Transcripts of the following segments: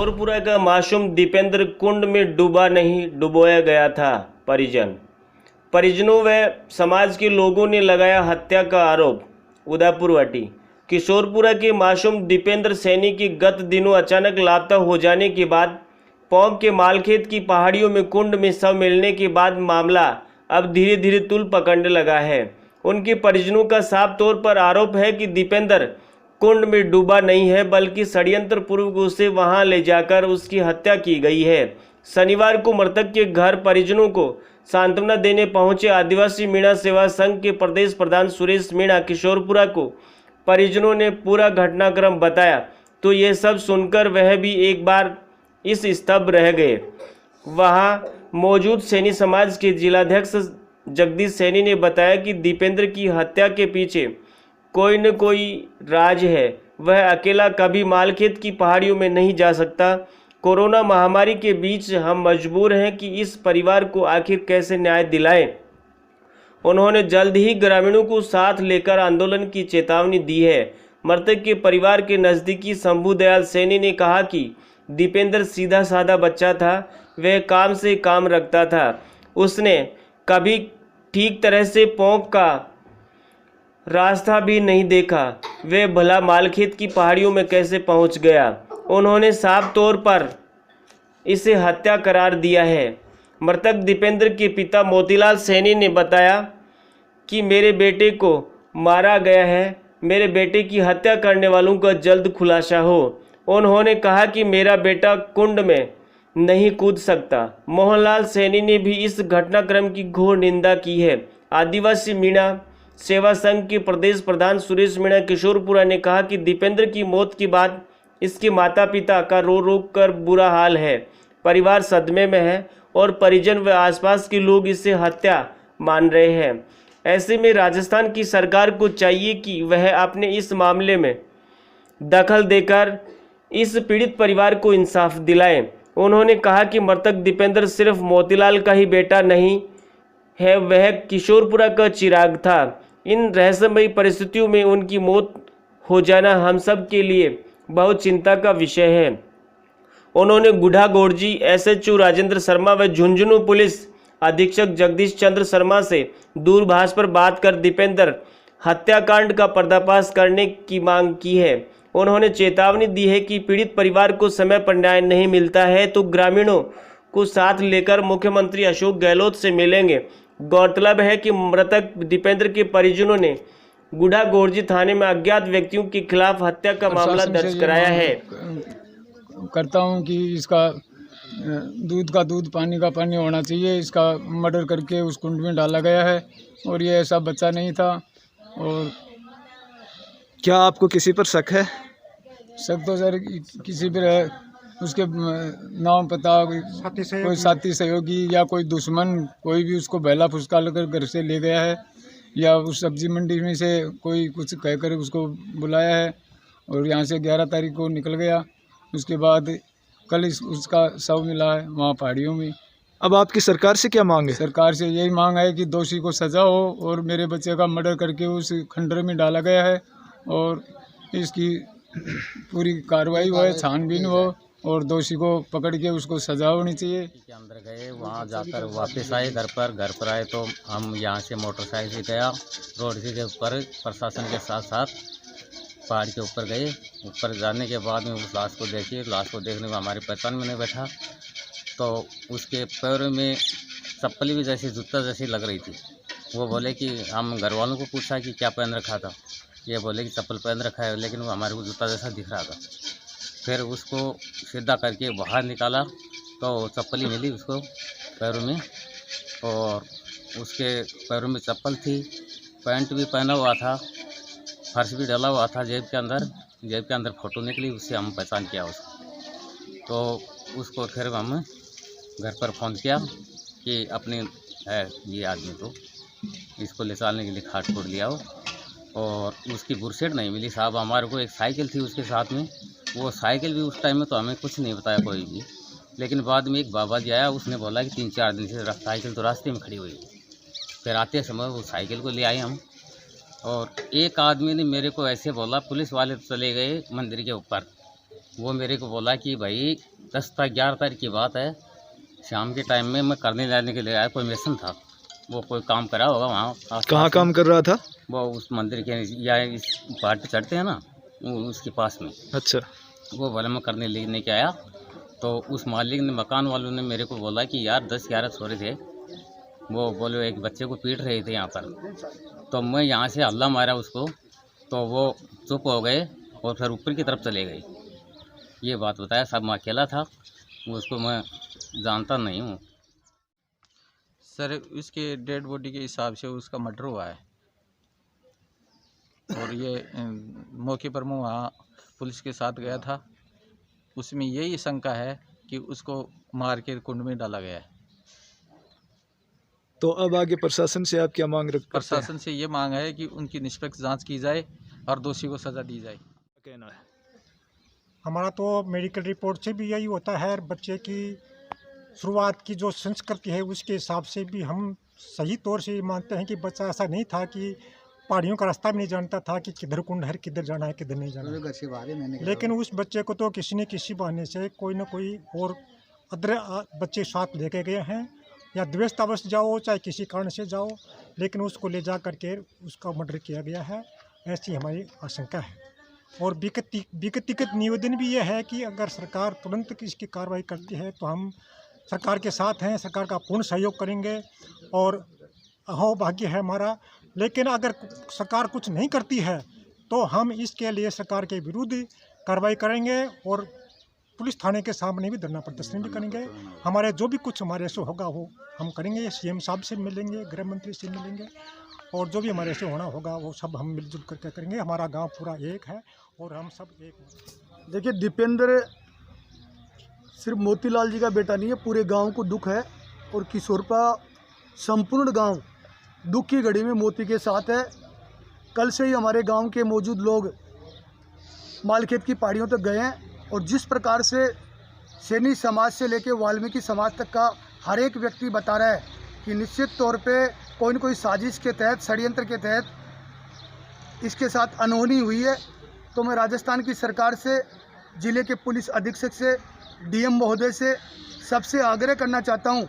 किशोरपुरा का मासूम दीपेंद्र कुंड में डूबा नहीं, डुबोया गया था। परिजनों व समाज के लोगों ने लगाया हत्या का आरोप। उदयपुरवाटी किशोरपुरा के मासूम दीपेंद्र सैनी की गत दिनों अचानक लापता हो जाने के बाद पौंग के मालखेत की पहाड़ियों में कुंड में शव मिलने के बाद मामला अब धीरे धीरे तूल पकड़ने लगा है। उनके परिजनों का साफ तौर पर आरोप है कि दीपेंद्र कुंड में डूबा नहीं है, बल्कि षड्यंत्र पूर्वक उसे वहां ले जाकर उसकी हत्या की गई है। शनिवार को मृतक के घर परिजनों को सांत्वना देने पहुंचे आदिवासी मीणा सेवा संघ के प्रदेश प्रधान सुरेश मीणा किशोरपुरा को परिजनों ने पूरा घटनाक्रम बताया तो ये सब सुनकर वह भी एक बार इस स्तब्ध रह गए। वहां मौजूद सैनी समाज के जिलाध्यक्ष जगदीश सैनी ने बताया कि दीपेंद्र की हत्या के पीछे कोई न कोई राज है। वह अकेला कभी मालखेत की पहाड़ियों में नहीं जा सकता। कोरोना महामारी के बीच हम मजबूर हैं कि इस परिवार को आखिर कैसे न्याय दिलाएं। उन्होंने जल्द ही ग्रामीणों को साथ लेकर आंदोलन की चेतावनी दी है। मृतक के परिवार के नज़दीकी शंभू दयाल सैनी ने कहा कि दीपेंद्र सीधा साधा बच्चा था, वह काम से काम रखता था। उसने कभी ठीक तरह से पौंग का रास्ता भी नहीं देखा। वे भला मालखेत की पहाड़ियों में कैसे पहुंच गया। उन्होंने साफ तौर पर इसे हत्या करार दिया है। मृतक दीपेंद्र के पिता मोतीलाल सैनी ने बताया कि मेरे बेटे को मारा गया है, मेरे बेटे की हत्या करने वालों का जल्द खुलासा हो। उन्होंने कहा कि मेरा बेटा कुंड में नहीं कूद सकता। मोहनलाल सैनी ने भी इस घटनाक्रम की घोर निंदा की है। आदिवासी मीणा सेवा संघ के प्रदेश प्रधान सुरेश मीणा किशोरपुरा ने कहा कि दीपेंद्र की मौत के बाद इसके माता पिता का रो रो कर बुरा हाल है। परिवार सदमे में है और परिजन व आसपास के लोग इसे हत्या मान रहे हैं। ऐसे में राजस्थान की सरकार को चाहिए कि वह अपने इस मामले में दखल देकर इस पीड़ित परिवार को इंसाफ दिलाए। उन्होंने कहा कि मृतक दीपेंद्र सिर्फ मोतीलाल का ही बेटा नहीं है, वह किशोरपुरा का चिराग था। इन रहस्यमयी परिस्थितियों में उनकी मौत हो जाना हम सब के लिए बहुत चिंता का विषय है। उन्होंने गुढ़ा गोरजी SHO राजेंद्र शर्मा व झुंझुनू पुलिस अधीक्षक जगदीश चंद्र शर्मा से दूरभाष पर बात कर दीपेंद्र हत्याकांड का पर्दाफाश करने की मांग की है। उन्होंने चेतावनी दी है कि पीड़ित परिवार को समय पर न्याय नहीं मिलता है तो ग्रामीणों को साथ लेकर मुख्यमंत्री अशोक गहलोत से मिलेंगे। गौरतलब है कि मृतक दीपेंद्र के परिजनों ने गुढ़ा गोरजी थाने में अज्ञात व्यक्तियों के खिलाफ हत्या का मामला दर्ज कराया है। करता हूं कि इसका दूध का दूध पानी का पानी होना चाहिए। इसका मर्डर करके उस कुंड में डाला गया है और ये ऐसा बच्चा नहीं था। और क्या आपको किसी पर शक है? शक तो सर किसी पर है, उसके नाम पता कोई साथी सहयोगी या कोई दुश्मन कोई भी उसको बहला फुसका लेकर घर से ले गया है या उस सब्जी मंडी में से कोई कुछ कहकर उसको बुलाया है और यहाँ से 11 तारीख को निकल गया। उसके बाद कल उसका शव मिला है वहाँ पहाड़ियों में। अब आपकी सरकार से क्या मांग है? सरकार से यही मांग है कि दोषी को सजा हो और मेरे बच्चे का मर्डर करके उस खंडर में डाला गया है और इसकी पूरी कार्रवाई हो, छानबीन हो और दोषी को पकड़ के उसको सजा होनी चाहिए। के अंदर गए, वहाँ जाकर वापस आए घर पर आए तो हम यहाँ से मोटरसाइकिल से गया, रोड के ऊपर प्रशासन के साथ साथ पहाड़ के ऊपर गए। ऊपर जाने के बाद में उस लाश को देखी। लाश को देखने में हमारी पहचान में नहीं बैठा तो उसके पैरों में चप्पल भी जैसी जूता जैसी लग रही थी। वो बोले कि हम घर वालों को पूछा कि क्या पहन रखा था, ये बोले कि चप्पल पहन रखा है, लेकिन वो हमारे को जूता जैसा दिख रहा था। फिर उसको सीधा करके बाहर निकाला तो चप्पल ही मिली उसको पैरों में और उसके पैरों में चप्पल थी, पैंट भी पहना हुआ था, फर्श भी डाला हुआ था। जेब के अंदर फ़ोटो निकली, उससे हम पहचान किया उसको। तो उसको फिर हम घर पर फ़ोन किया कि अपने है ये आदमी तो इसको ले चलने के लिए खाटपुर लिया हो। और उसकी बुरसेट नहीं मिली साहब। हमारे को एक साइकिल थी उसके साथ में, वो साइकिल भी उस टाइम में तो हमें कुछ नहीं बताया कोई भी, लेकिन बाद में एक बाबा जी आया, उसने बोला कि 3-4 दिन से साइकिल तो रास्ते में खड़ी हुई है। फिर आते समय वो साइकिल को ले आए हम। और एक आदमी ने मेरे को ऐसे बोला, पुलिस वाले तो चले गए मंदिर के ऊपर, वो मेरे को बोला कि भाई 11 तारीख की बात है, शाम के टाइम में मैं करने जाने के लिए आया, कोई मिशन था, वो कोई काम करा होगा वहाँ आस-पास कहाँ में। काम कर रहा था? वो उस मंदिर के या इस पहाड़ पे चढ़ते हैं ना, उसके पास में। अच्छा। वो बोला मैं करने लेने के आया, तो उस मालिक ने, मकान वालों ने मेरे को बोला कि यार 10-11 छोरे थे, वो बोले एक बच्चे को पीट रहे थे यहाँ पर। तो मैं यहाँ से हल्ला मारा उसको, तो वो चुप हो गए और फिर ऊपर की तरफ चले गए। ये बात बताया, सब मैं अकेला था, उसको मैं जानता नहीं हूँ। सर उसके डेड बॉडी के हिसाब से उसका मर्डर हुआ है, और ये मौके पर मैं वहाँ पुलिस के साथ गया था। उसमें यही शंका है कि उसको मार के कुंड में डाला गया है। तो अब आगे प्रशासन से आप क्या मांग रखते हैं? प्रशासन से ये मांग है कि उनकी निष्पक्ष जांच की जाए और दोषी को सज़ा दी जाए। कहना है हमारा तो मेडिकल रिपोर्ट से भी यही होता है, बच्चे की शुरुआत की जो संस्कृति है उसके हिसाब से भी हम सही तौर से मानते हैं कि बच्चा ऐसा नहीं था कि पहाड़ियों का रास्ता भी नहीं जानता था कि किधर कुंड है, किधर जाना है, किधर नहीं जाना है। लेकिन उस बच्चे को तो किसी न किसी बहाने से कोई ना कोई और अदर बच्चे साथ लेके गए हैं, या द्वेषतावश जाओ चाहे किसी कारण से जाओ, लेकिन उसको ले जा करके उसका मर्डर किया गया है, ऐसी हमारी आशंका है। और व्यक्तिगत निवेदन भी यह है कि अगर सरकार तुरंत इसकी कार्रवाई करती है तो हम सरकार के साथ हैं, सरकार का पूर्ण सहयोग करेंगे और अहोभाग्य है हमारा। लेकिन अगर सरकार कुछ नहीं करती है तो हम इसके लिए सरकार के विरुद्ध कार्रवाई करेंगे और पुलिस थाने के सामने भी धरना प्रदर्शन भी करेंगे। हमारे जो भी कुछ हमारे से होगा वो हम करेंगे, सीएम साहब से मिलेंगे, गृह मंत्री से मिलेंगे, और जो भी हमारे से होना होगा वो सब हम मिलजुल करके करेंगे। हमारा गांव पूरा एक है और हम सब एक। देखिए, दीपेंद्र सिर्फ मोतीलाल जी का बेटा नहीं है, पूरे गांव को दुख है, और किशोरपा संपूर्ण गांव दुख की घड़ी में मोती के साथ है। कल से ही हमारे गांव के मौजूद लोग मालखेत की पहाड़ियों तक गए हैं, और जिस प्रकार से सैनी समाज से लेकर वाल्मीकि समाज तक का हर एक व्यक्ति बता रहा है कि निश्चित तौर पे कोई न कोई साजिश के तहत, षड्यंत्र के तहत इसके साथ अनहोनी हुई है। तो मैं राजस्थान की सरकार से, ज़िले के पुलिस अधीक्षक से, डीएम महोदय से सबसे आग्रह करना चाहता हूं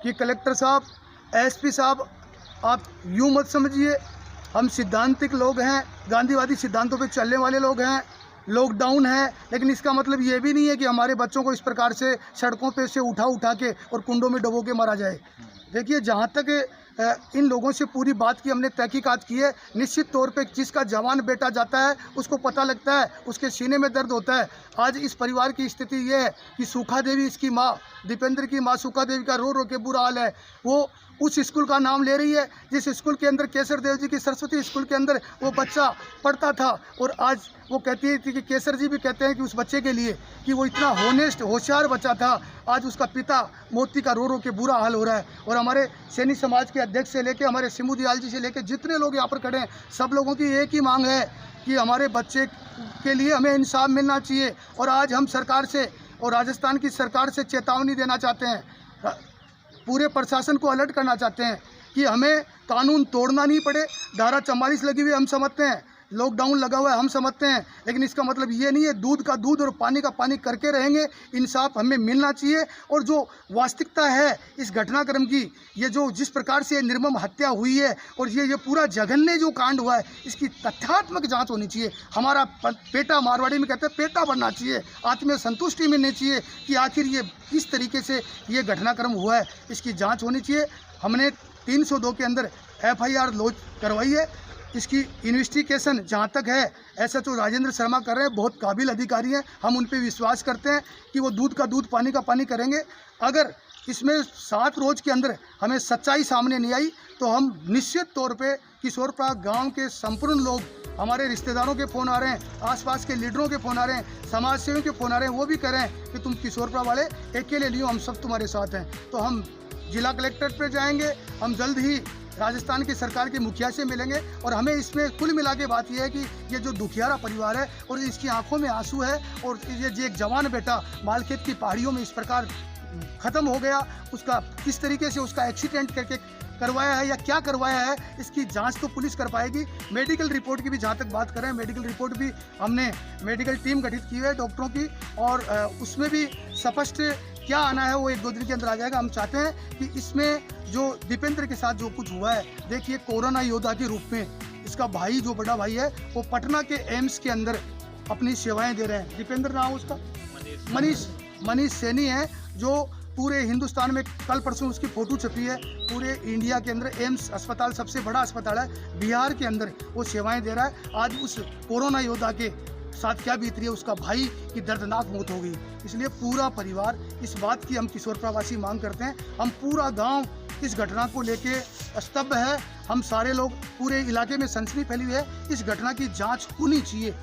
कि कलेक्टर साहब, एसपी साहब, आप यूँ मत समझिए, हम सिद्धांतिक लोग हैं, गांधीवादी सिद्धांतों पे चलने वाले लोग हैं, लॉकडाउन है, लेकिन इसका मतलब ये भी नहीं है कि हमारे बच्चों को इस प्रकार से सड़कों पे से उठा के और कुंडों में डुबो के मारा जाए। देखिए, जहाँ तक इन लोगों से पूरी बात की हमने तहकीकात की है, निश्चित तौर पे जिसका जवान बेटा जाता है उसको पता लगता है, उसके सीने में दर्द होता है। आज इस परिवार की स्थिति ये है कि सूखा देवी, इसकी माँ, दीपेंद्र की माँ सूखा देवी का रो रो के बुरा हाल है। वो उस स्कूल का नाम ले रही है जिस स्कूल के अंदर केसर देव जी की सरस्वती स्कूल के अंदर वो बच्चा पढ़ता था, और आज वो कहती थी कि केसर जी भी कहते हैं कि उस बच्चे के लिए कि वो इतना होनेस्ट, होशियार बच्चा था। आज उसका पिता मोती का रो रो के बुरा हाल हो रहा है। और हमारे सैनी समाज के अध्यक्ष से लेकर हमारे सिमू दयाल जी से लेकर जितने लोग यहाँ पर खड़े हैं, सब लोगों की एक ही मांग है कि हमारे बच्चे के लिए हमें इंसाफ मिलना चाहिए। और आज हम सरकार से और राजस्थान की सरकार से चेतावनी देना चाहते हैं, पूरे प्रशासन को अलर्ट करना चाहते हैं कि हमें कानून तोड़ना नहीं पड़े। धारा 44 लगी हुई हम समझते हैं, लॉकडाउन लगा हुआ है हम समझते हैं, लेकिन इसका मतलब ये नहीं है दूध का दूध और पानी का पानी करके रहेंगे। इंसाफ हमें मिलना चाहिए। और जो वास्तविकता है इस घटनाक्रम की, ये जो जिस प्रकार से निर्मम हत्या हुई है और ये पूरा जघन्य जो कांड हुआ है, इसकी तथ्यात्मक जांच होनी चाहिए। हमारा पेटा, मारवाड़ी में कहते हैं, पेटा बनना चाहिए, आत्मीय संतुष्टि मिलनी चाहिए कि आखिर ये किस तरीके से ये घटनाक्रम हुआ है, इसकी जाँच होनी चाहिए। हमने 302 के अंदर FIR लॉन्च करवाई है। इसकी इन्वेस्टिगेशन जहाँ तक है SHO राजेंद्र शर्मा कर रहे हैं, बहुत काबिल अधिकारी हैं, हम उन पे विश्वास करते हैं कि वो दूध का दूध पानी का पानी करेंगे। अगर इसमें 7 रोज़ के अंदर हमें सच्चाई सामने नहीं आई तो हम निश्चित तौर पे किशोरपा गांव के संपूर्ण लोग, हमारे रिश्तेदारों के फ़ोन आ रहे हैं, आसपास के लीडरों के फ़ोन आ रहे हैं, समाज सेवियों के फ़ोन आ रहे हैं, वो भी कह रहे हैं कि तुम किशोरपा वाले अकेले नहीं हो, हम सब तुम्हारे साथ हैं। तो हम जिला कलेक्ट्रेट पे जाएंगे, हम जल्द ही राजस्थान की सरकार के मुखिया से मिलेंगे। और हमें इसमें कुल मिला के बात यह है कि ये जो दुखियारा परिवार है और इसकी आंखों में आंसू है, और ये जो एक जवान बेटा मालखेत की पहाड़ियों में इस प्रकार ख़त्म हो गया, उसका किस तरीके से उसका एक्सीडेंट करके करवाया है या क्या करवाया है, इसकी जांच तो पुलिस कर पाएगी। मेडिकल रिपोर्ट की भी जहाँ तक बात करें, मेडिकल रिपोर्ट भी हमने मेडिकल टीम गठित की है डॉक्टरों की, और उसमें भी स्पष्ट क्या आना है वो 1-2 दिन के अंदर आ जाएगा। हम चाहते हैं कि इसमें जो दीपेंद्र के साथ जो कुछ हुआ है, देखिए कोरोना योद्धा के रूप में इसका भाई, जो बड़ा भाई है, वो पटना के एम्स के अंदर अपनी सेवाएं दे रहे हैं। दीपेंद्र नाम उसका मनीष सैनी है, जो पूरे हिंदुस्तान में कल परसों उसकी फ़ोटो छपी है। पूरे इंडिया के अंदर एम्स अस्पताल सबसे बड़ा अस्पताल है, बिहार के अंदर वो सेवाएं दे रहा है। आज उस कोरोना योद्धा के साथ क्या बीत रही है, उसका भाई की दर्दनाक मौत हो गई। इसलिए पूरा परिवार इस बात की हम किशोरपुरा वासी मांग करते हैं। हम पूरा गांव इस घटना को लेके स्तब्ध है। हम सारे लोग, पूरे इलाके में सनसनी फैली हुई है। इस घटना की जांच होनी चाहिए।